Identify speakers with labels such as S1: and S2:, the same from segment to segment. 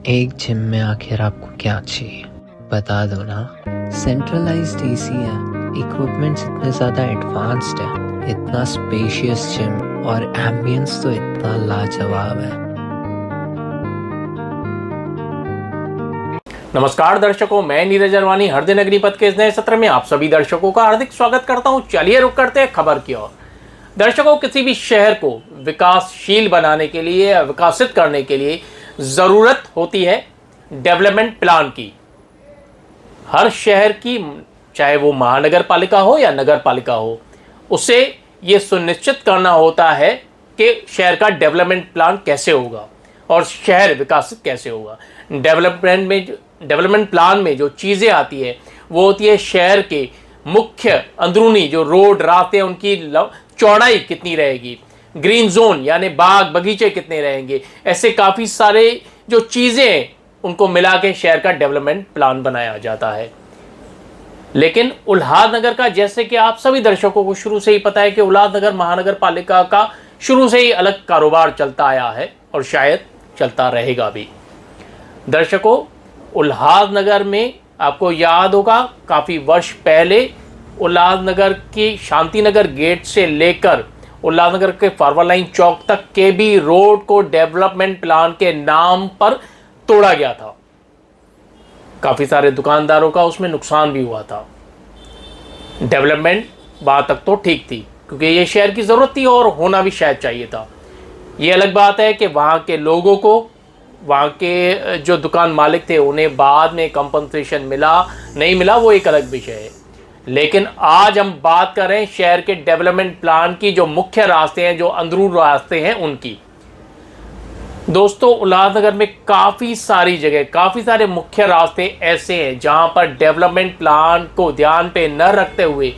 S1: एक जिम में आखिर आपको क्या चाहिए बता दो ना। सेंट्रलाइज्ड एसी है, इक्विपमेंट्स इतने ज़्यादा एडवांस्ड है, इतना स्पेशियस जिम और एम्बियंस तो इतना लाजवाब है।
S2: नमस्कार दर्शकों, मैं नीरज अरवानी हर दिन अग्निपथ के इस नए सत्र में आप सभी दर्शकों का हार्दिक स्वागत करता हूं। चलिए रुक करते हैं खबर की ओर। दर्शकों, किसी भी शहर को विकासशील बनाने के लिए, विकसित करने के लिए जरूरत होती है डेवलपमेंट प्लान की। हर शहर की, चाहे वो महानगर पालिका हो या नगर पालिका हो, उसे ये सुनिश्चित करना होता है कि शहर का डेवलपमेंट प्लान कैसे होगा और शहर विकसित कैसे होगा। डेवलपमेंट प्लान में जो चीज़ें आती है वो होती है शहर के मुख्य अंदरूनी जो रोड रास्ते हैं उनकी चौड़ाई कितनी रहेगी, ग्रीन जोन यानी बाग बगीचे कितने रहेंगे। ऐसे काफ़ी सारे जो चीज़ें उनको मिला के शहर का डेवलपमेंट प्लान बनाया जाता है। लेकिन उल्हासनगर का, जैसे कि आप सभी दर्शकों को शुरू से ही पता है कि उल्हासनगर महानगर पालिका का शुरू से ही अलग कारोबार चलता आया है और शायद चलता रहेगा भी। दर्शकों, उल्हासनगर में आपको याद होगा काफ़ी वर्ष पहले उल्हासनगर की शांतिनगर गेट से लेकर उल्हासनगर के फॉरवर्ड लाइन चौक तक के भी रोड को डेवलपमेंट प्लान के नाम पर तोड़ा गया था। काफ़ी सारे दुकानदारों का उसमें नुकसान भी हुआ था। डेवलपमेंट वहाँ तक तो ठीक थी क्योंकि ये शहर की ज़रूरत थी और होना भी शायद चाहिए था। ये अलग बात है कि वहाँ के लोगों को, वहाँ के जो दुकान मालिक थे, उन्हें बाद में कंपनसेशन मिला नहीं मिला, वो एक अलग विषय है। लेकिन आज हम बात कर रहे हैं शहर के डेवलपमेंट प्लान की, जो मुख्य रास्ते हैं, जो अंदरून रास्ते हैं उनकी। दोस्तों, उल्हासनगर में काफ़ी सारी जगह, काफ़ी सारे मुख्य रास्ते ऐसे हैं जहां पर डेवलपमेंट प्लान को ध्यान पे न रखते हुए,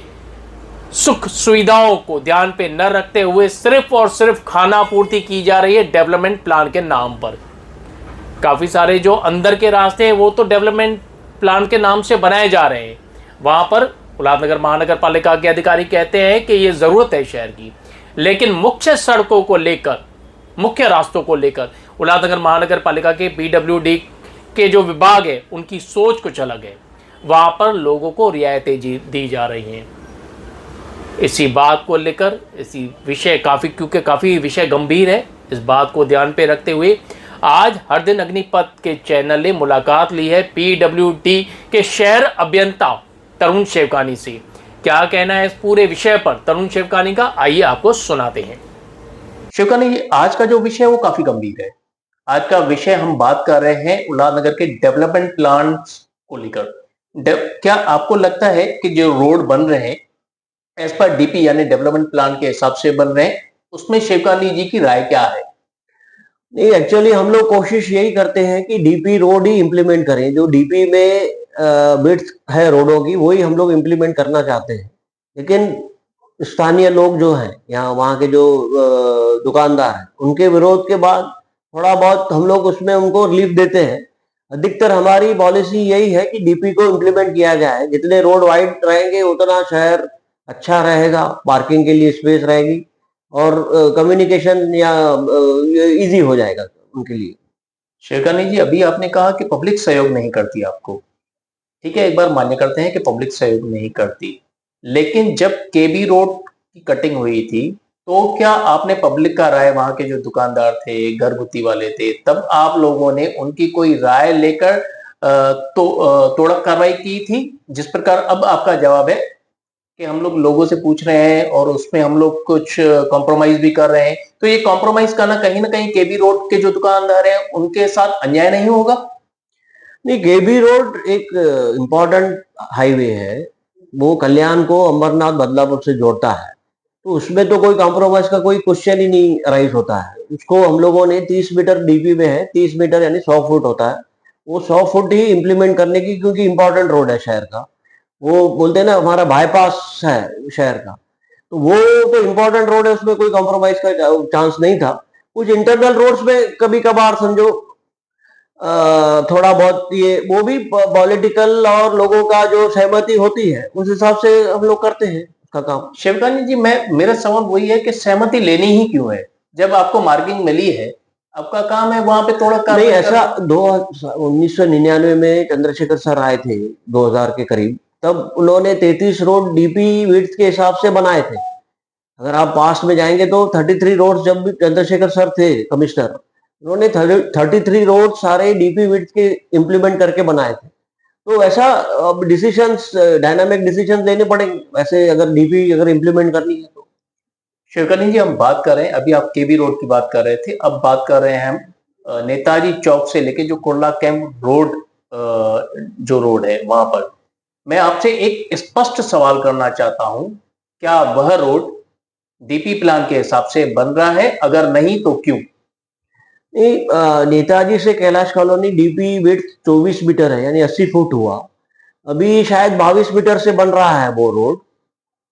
S2: सुख सुविधाओं को ध्यान पे न रखते हुए सिर्फ और सिर्फ खाना पूर्ति की जा रही है डेवलपमेंट प्लान के नाम पर। काफ़ी सारे जो अंदर के रास्ते हैं वो तो डेवलपमेंट प्लान के नाम से बनाए जा रहे हैं। वहाँ पर उल्हासनगर महानगर पालिका के अधिकारी कहते हैं कि ये ज़रूरत है शहर की, लेकिन मुख्य सड़कों को लेकर, मुख्य रास्तों को लेकर उल्हासनगर महानगर पालिका के PWD के जो विभाग है उनकी सोच कुछ अलग है। वहाँ पर लोगों को रियायतें दी जा रही हैं। इसी बात को लेकर, इसी विषय क्योंकि काफ़ी विषय गंभीर है, इस बात को ध्यान पे रखते हुए आज हर दिन अग्निपथ के चैनल ने मुलाकात ली है PWD के शहर अभियंता तरुण शेवकानी से। क्या कहना है इस पूरे विषय पर तरुण शेवकानी का, आइए आपको सुनाते हैं। शेवकानी, आज का जो विषय है वो काफी गंभीर है। आज का विषय हम बात कर रहे हैं उल्हासनगर के डेवलपमेंट प्लान को लेकर। क्या आपको लगता है कि जो रोड बन रहे हैं एज पर DP यानी डेवलपमेंट प्लान के हिसाब से बन रहे हैं, उसमें शेवकानी जी की राय क्या है?
S3: नहीं, एक्चुअली हम लोग कोशिश यही करते हैं कि DP रोड ही इम्प्लीमेंट करें। जो DP में बिड्स है रोडों की, वही हम लोग इम्प्लीमेंट करना चाहते हैं। लेकिन स्थानीय लोग जो हैं, यहाँ वहाँ के जो दुकानदार हैं, उनके विरोध के बाद थोड़ा बहुत हम लोग उसमें उनको रिलीफ देते हैं। अधिकतर हमारी पॉलिसी यही है कि DP को इम्प्लीमेंट किया जाए। जितने रोड वाइड रहेंगे उतना शहर अच्छा रहेगा, पार्किंग के लिए स्पेस रहेगी और कम्युनिकेशन या इजी हो जाएगा उनके लिए।
S2: शेवकानी जी, अभी आपने कहा कि पब्लिक सहयोग नहीं करती आपको। ठीक है, एक बार मान्य करते हैं कि पब्लिक सहयोग नहीं करती, लेकिन जब KB रोड की कटिंग हुई थी तो क्या आपने पब्लिक का राय, वहां के जो दुकानदार थे, घरगुती वाले थे, तब आप लोगों ने उनकी कोई राय लेकर तोड़क कार्रवाई की थी? जिस प्रकार अब आपका जवाब है कि हम लोग लोगों से पूछ रहे हैं और उसमें हम लोग कुछ कॉम्प्रोमाइज भी कर रहे हैं, तो ये कॉम्प्रोमाइज करना कहीं ना कहीं KB रोड के जो दुकानदार हैं उनके साथ अन्याय नहीं होगा?
S3: नहीं, KB रोड एक इम्पोर्टेंट हाईवे है, वो कल्याण को अमरनाथ बदलापुर से जोड़ता है, तो उसमें तो कोई कॉम्प्रोमाइज का कोई क्वेश्चन ही नहीं राइज होता है। उसको हम लोगों ने 30 मीटर DP में है, 30 मीटर यानी 100 फुट होता है, वो 100 फुट ही इम्प्लीमेंट करने की, क्योंकि इम्पोर्टेंट रोड है शहर का। वो बोलते हैं ना, हमारा बाईपास है शहर का, तो वो तो इम्पोर्टेंट रोड है, उसमें कोई कॉम्प्रोमाइज का चांस नहीं था। कुछ इंटरनल रोड्स में कभी कभार समझो थोड़ा बहुत, ये वो भी पॉलिटिकल और लोगों का जो सहमति होती है उस हिसाब से हम लोग करते हैं का काम।
S2: शेवकानी जी, मेरा सवाल वही है कि सहमति लेनी ही क्यों है? जब आपको मार्किंग मिली है,
S4: आपका काम है वहां पे थोड़ा
S3: नहीं,
S4: कार्रवाई
S3: ऐसा
S4: करना।
S3: 1999 में चंद्रशेखर सर आए थे 2000 के करीब, तब उन्होंने 33 रोड डीपी विड्थ के हिसाब से बनाए थे। अगर आप पास्ट में जाएंगे तो 33 रोड, जब भी चंद्रशेखर सर थे कमिश्नर, उन्होंने 33 रोड सारे डीपी विड्थ के इम्प्लीमेंट करके बनाए थे। तो ऐसा अब डिसीजंस, डायनामिक डिसीजंस लेने पड़ेंगे वैसे, अगर डीपी अगर इम्प्लीमेंट करनी है तो।
S4: शिवकनी जी, हम बात कर रहे हैं, अभी आप केबी रोड की बात कर रहे थे, अब बात कर रहे हैं हम नेताजी चौक से लेके जो कुर्ला कैंप रोड, जो रोड है वहां पर मैं आपसे एक स्पष्ट सवाल करना चाहता हूं, क्या वह रोड डीपी प्लान के हिसाब से बन रहा है? अगर नहीं तो क्यों?
S3: नहीं, नेताजी से Kailash colony DP width 24 meter है, यानी 80 फुट हुआ। अभी शायद 22 मीटर से बन रहा है वो रोड।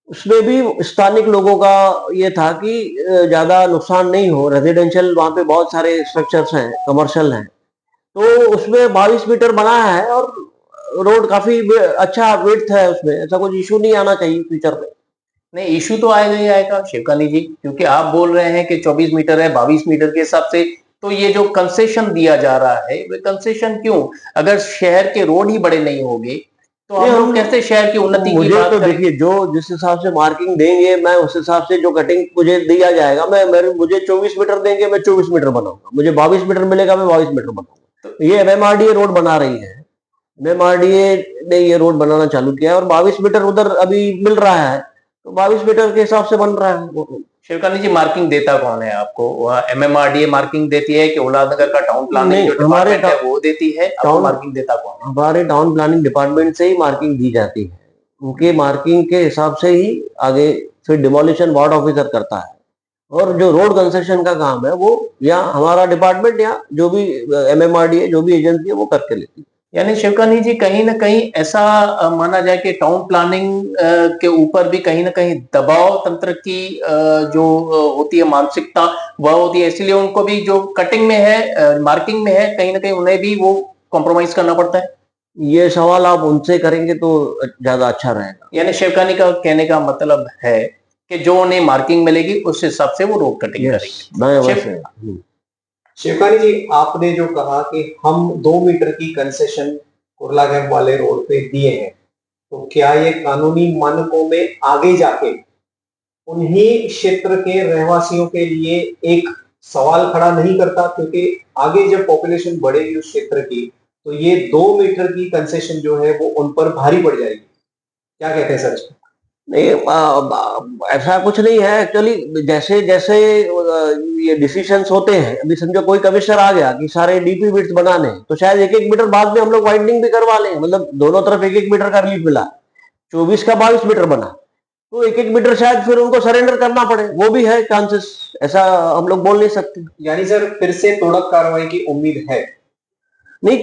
S3: उसमें भी स्थानिक लोगों का ये था कि ज्यादा नुकसान नहीं हो, रेजिडेंशियल वहां पे बहुत सारे स्ट्रक्चर्स हैं, कमर्शियल हैं, तो उसमें 22 मीटर बना है और रोड काफी अच्छा विड्थ है, उसमें ऐसा कुछ इशू नहीं आना चाहिए फ्यूचर में।
S4: नहीं, इश्यू तो आएगा ही आएगा शिवकानी जी, क्योंकि आप बोल रहे हैं कि 24 मीटर है, 22 मीटर के हिसाब से, तो ये जो कंसेशन दिया जा रहा है वे कंसेशन क्यों? अगर शहर के रोड ही बड़े नहीं होंगे तो हम लोग कैसे शहर की उन्नति की
S3: मुझे
S4: बात
S3: तो
S4: करेंगे?
S3: देखिए, जो जिस हिसाब से मार्किंग देंगे, मैं उस हिसाब से जो कटिंग मुझे दिया जाएगा, मुझे 24 मीटर देंगे, मैं 24 मीटर बनाऊंगा। मुझे 22 मीटर मिलेगा, मैं 22 मीटर बनाऊंगा। तो ये एमएमआरडीए रोड बना रही है, एमएमआरडीए ने ये रोड बनाना चालू किया है और 22 मीटर उधर अभी मिल रहा है, तो 22 मीटर के हिसाब से बन रहा है वो रोड।
S4: शिवकानी जी, मार्किंग देता कौन है आपको? वह एमएमआरडीए मार्किंग देती है कि उल्लासनगर का टाउन प्लानिंग
S3: नहीं,
S4: जो डिपार्टमेंट है वो देती है? आपको मार्किंग देता कौन है?
S3: हमारे टाउन प्लानिंग डिपार्टमेंट से ही मार्किंग दी जाती है। उनके मार्किंग के हिसाब से ही आगे फिर डिमोलिशन वार्ड ऑफिसर करता है, और जो रोड कंस्ट्रक्शन का काम है वो या हमारा डिपार्टमेंट या जो भी एमएमआरडीए जो भी एजेंसी है वो करके लेती है।
S4: यानी शिवकानी जी, कहीं ना कहीं ऐसा माना जाए कि टाउन प्लानिंग के ऊपर भी कहीं ना कहीं दबाव तंत्र की जो होती है मानसिकता वह होती है, इसलिए उनको भी जो कटिंग में है, मार्किंग में है, कहीं ना कहीं उन्हें भी वो कॉम्प्रोमाइज करना पड़ता है।
S3: ये सवाल आप उनसे करेंगे तो ज्यादा अच्छा रहेगा।
S4: यानी शिवकानी का कहने का मतलब है कि जो उन्हें मार्किंग मिलेगी उस हिसाब से वो रोड कटिंग करेंगे।
S3: मैं वैसे
S5: शिवकानी जी, आपने जो कहा कि हम 2 मीटर की कंसेशन कुर्ला कैंप वाले रोड पे दिए हैं, तो क्या ये कानूनी मानकों में आगे जाके उन्हीं क्षेत्र के रहवासियों के लिए एक सवाल खड़ा नहीं करता? क्योंकि आगे जब पॉपुलेशन बढ़ेगी उस क्षेत्र की, तो ये 2 मीटर की कंसेशन जो है वो उन पर भारी पड़ जाएगी। क्या कहते हैं सर?
S3: नहीं, ऐसा कुछ नहीं है एक्चुअली। जैसे जैसे ये डिसीजंस होते हैं, अभी समझो कोई कमिश्नर आ गया कि सारे डीपी विड्थ बनाने, तो शायद 1-1 मीटर बाद में हम लोग वाइडनिंग भी करवा लें, मतलब दोनों तरफ 1-1 मीटर का रिलीफ मिला, 24 का 22 मीटर बना, तो 1-1 मीटर शायद फिर उनको सरेंडर करना पड़े, वो भी है चांसेस, ऐसा हम लोग बोल नहीं सकते।
S5: यानी सर फिर से तोड़क कार्रवाई की उम्मीद है?
S3: नहीं,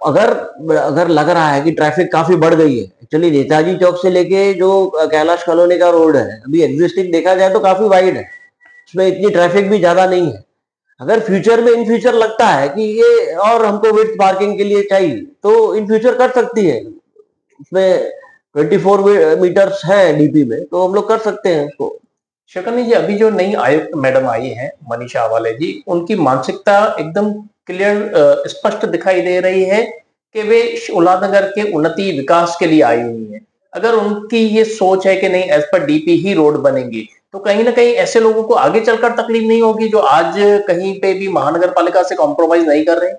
S3: अगर अगर लग रहा है कि ट्रैफिक काफी बढ़ गई है, एक्चुअली नेताजी चौक से लेके जो कैलाश कॉलोनी का रोड है, अभी एग्जिस्टिंग देखा जाए तो काफी वाइड है, उसमें इतनी ट्रैफिक भी ज्यादा नहीं है। अगर फ्यूचर में इन फ्यूचर लगता है कि ये और हमको विड्थ पार्किंग के लिए चाहिए, तो इन फ्यूचर कर सकती है। उसमें 24 मीटर्स है डीपी में, तो हम लोग कर सकते हैं उसको।
S4: शकनी जी, अभी जो नई आयुक्त मैडम आई है मनीषा अवाले जी, उनकी मानसिकता एकदम क्लियर, स्पष्ट दिखाई दे रही है कि वे उल्लासनगर के उन्नति विकास के लिए आई हुई है। अगर उनकी ये सोच है कि नहीं एज पर डीपी ही रोड बनेंगी, तो कहीं ना कहीं ऐसे लोगों को आगे चलकर तकलीफ नहीं होगी जो आज कहीं पे भी महानगर पालिका से कॉम्प्रोमाइज नहीं कर रहे हैं।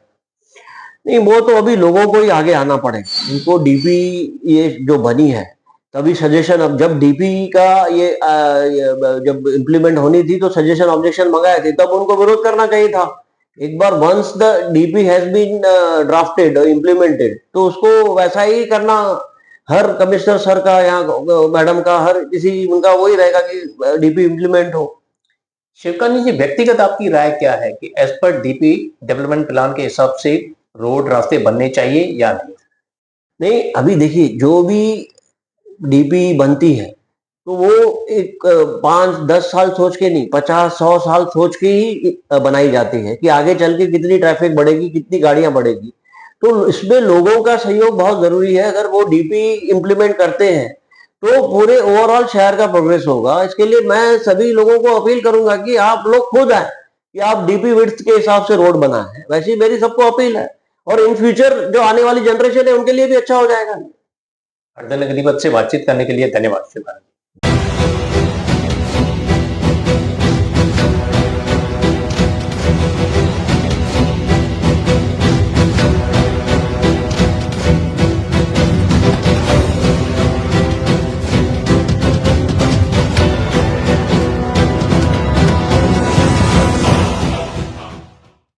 S3: नहीं, वो तो अभी लोगों को ही आगे आना पड़ेगा। उनको डीपी ये जो बनी है, तभी सजेशन, अब जब डीपी का ये जब इम्प्लीमेंट होनी थी तो सजेशन ऑब्जेक्शन मंगाए थे, तब उनको विरोध करना चाहिए था। एक बार once the DP has been drafted और इम्प्लीमेंटेड, तो उसको वैसा ही करना। हर कमिश्नर सर का या मैडम का, हर किसी उनका वही रहेगा कि डीपी इम्प्लीमेंट हो।
S4: शिवकानी जी, व्यक्तिगत आपकी राय क्या है कि as per DP development plan के हिसाब से रोड रास्ते बनने चाहिए या नहीं?
S3: नहीं, अभी देखिए, जो भी डीपी बनती है तो वो एक 5-10 साल सोच के नहीं, 50-100 साल सोच के ही बनाई जाती है कि आगे चल के कितनी ट्रैफिक बढ़ेगी, कितनी गाड़ियां बढ़ेगी। तो इसमें लोगों का सहयोग बहुत जरूरी है। अगर वो डीपी इम्प्लीमेंट करते हैं तो पूरे ओवरऑल शहर का प्रोग्रेस होगा। इसके लिए मैं सभी लोगों को अपील करूंगा कि आप लोग खुद आए, कि आप डीपी विड्थ के हिसाब से रोड बनाए, वैसे ही मेरी सबको अपील है, और इन फ्यूचर जो आने वाली जनरेशन है उनके लिए भी अच्छा हो जाएगा।
S4: हरदल नगरी पथ से बातचीत करने के लिए धन्यवाद शिवकानी।